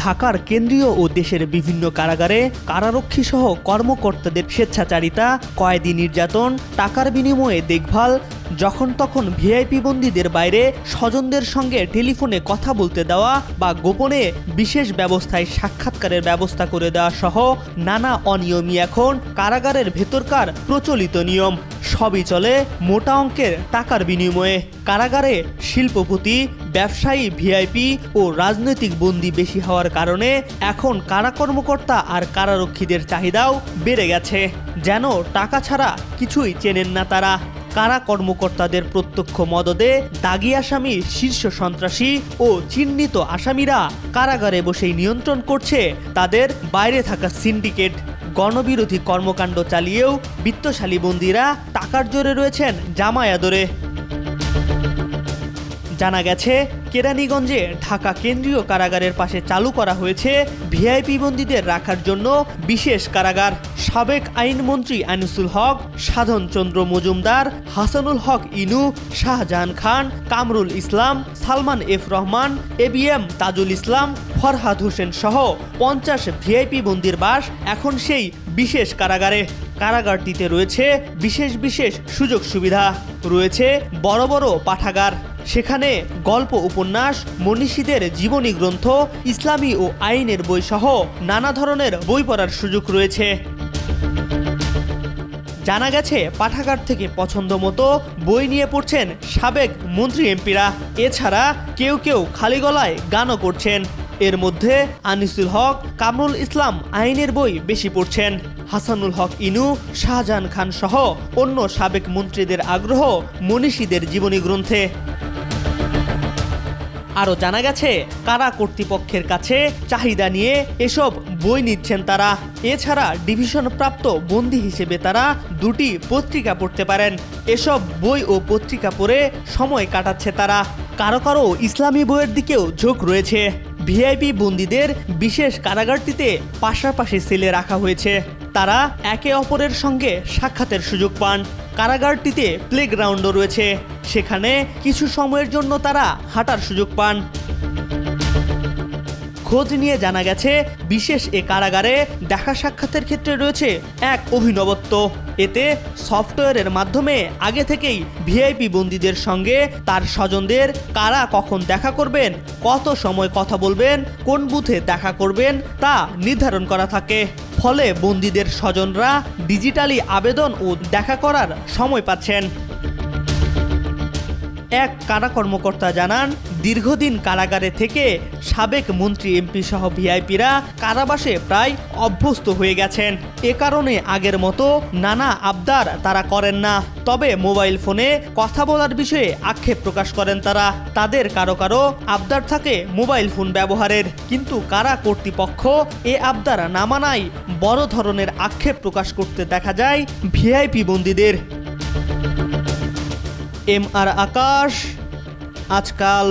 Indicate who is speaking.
Speaker 1: ঢাকার কেন্দ্রীয় ও দেশের বিভিন্ন কারাগারে কারারক্ষী সহ কর্মকর্তাদের স্বেচ্ছাচারিতা, কয়েদি নির্যাতন, টাকার বিনিময়ে দেখভাল, যখন তখন ভিআইপি বন্দীদের বাইরে স্বজনদের সঙ্গে টেলিফোনে কথা বলতে দেওয়া বা গোপনে বিশেষ ব্যবস্থায় সাক্ষাৎকারের ব্যবস্থা করে দেওয়া সহ নানা অনিয়মই এখন কারাগারের ভেতরকার প্রচলিত নিয়ম। সবই চলে মোটা অঙ্কের টাকার বিনিময়ে। কারাগারে শিল্পপতি, ব্যবসায়ী, ভিআইপি ও রাজনৈতিক বন্দী বেশি হওয়ার কারণে এখন কারা কর্মকর্তা আর কারারক্ষীদের চাহিদাও বেড়ে গেছে। যেন টাকা ছাড়া কিছুই চেনেন না তারা। কারা কর্মকর্তাদের প্রত্যক্ষ মদদে দাগী আসামি, শীর্ষ সন্ত্রাসী ও চিহ্নিত আসামিরা কারাগারে বসেই নিয়ন্ত্রণ করছে তাদের বাইরে থাকা সিন্ডিকেট। গণবিরোধী কর্মকাণ্ড চালিয়েও বিত্তশালী বন্দীরা টাকার জোরে রয়েছেন জামায় আদরে। জানা গেছে, কেরানীগঞ্জে ঢাকা কেন্দ্রীয় কারাগারের পাশে চালু করা হয়েছে ভিআইপি বন্দীদের রাখার জন্য বিশেষ কারাগার। সাবেক আইনমন্ত্রী আনিসুল হক, সাধন চন্দ্র মজুমদার, হাসানুল হক ইনু, শাহজাহান খান, কামরুল ইসলাম, সালমান এফ রহমান, এবিএম তাজুল ইসলাম, ফরহাদ হোসেন সহ 50 ভিআইপি বন্দীর বাস এখন সেই বিশেষ কারাগারে। কারাগারটিতে রয়েছে বিশেষ বিশেষ সুযোগ সুবিধা, রয়েছে বড় বড় পাঠাগার। সেখানে গল্প, উপন্যাস, মনীষীদের জীবনী গ্রন্থ, ইসলামী ও আইনের বই সহ নানা ধরনের বই পড়ার সুযোগ রয়েছে। জানা গেছে, পাঠাগার থেকে পছন্দ মতো বই নিয়ে পড়ছেন সাবেক মন্ত্রী, এমপিরা। এছাড়া কেউ কেউ খালি গলায় গানও করছেন। এর মধ্যে আনিসুল হক, কামরুল ইসলাম আইনের বই বেশি পড়ছেন। হাসানুল হক ইনু, শাহজাহান খান সহ অন্য সাবেক মন্ত্রীদের আগ্রহ মনীষীদের জীবনী গ্রন্থে। আরও জানা গেছে, কারা কর্তৃপক্ষের কাছে চাহিদা নিয়ে এসব বই নিচ্ছেন তারা। এছাড়া ডিভিশনপ্রাপ্ত বন্দী হিসেবে তারা 2টি পত্রিকা পড়তে পারেন। এসব বই ও পত্রিকা পড়ে সময় কাটাচ্ছে তারা। কারো কারো ইসলামী বইয়ের দিকেও ঝোঁক রয়েছে। ভিআইপি বন্দীদের বিশেষ কারাগারটিতে পাশাপাশি সেলে রাখা হয়েছে। তারা একে অপরের সঙ্গে সাক্ষাতের সুযোগ পান। কারাগারটিতে প্লেগ্রাউন্ডও রয়েছে, সেখানে কিছু সময়ের জন্য তারা হাঁটার সুযোগ পান। খোঁজ নিয়ে জানা গেছে, বিশেষ এ কারাগারে দেখা সাক্ষাতের ক্ষেত্রে রয়েছে এক অভিনবত্ব। এতে সফটওয়্যারের মাধ্যমে আগে থেকেই ভিআইপি বন্দীদের সঙ্গে তার স্বজনদের কারা কখন দেখা করবেন, কত সময় কথা বলবেন, কোন বুথে দেখা করবেন তা নির্ধারণ করা থাকে। ফলে বন্দীদের স্বজনরা ডিজিটালি আবেদন ও দেখা করার সময় পাচ্ছেন। এক কারা কর্মকর্তা জানান, দীর্ঘদিন কারাগারে থেকে সাবেক মন্ত্রী, এমপি সহ ভিআইপিরা কারাবাসে প্রায় অভ্যস্ত হয়ে গেছেন। এ কারণে আগের মতো নানা আবদার তারা করেন না। তবে মোবাইল ফোনে কথা বলার বিষয়ে আক্ষেপ প্রকাশ করেন তারা। তাদের কারো কারো আবদার থাকে মোবাইল ফোন ব্যবহারের, কিন্তু কারা কর্তৃপক্ষ এ আবদার না মানায় বড় ধরনের আক্ষেপ প্রকাশ করতে দেখা যায় ভিআইপি বন্দীদের। MR আকাশ, আজকাল।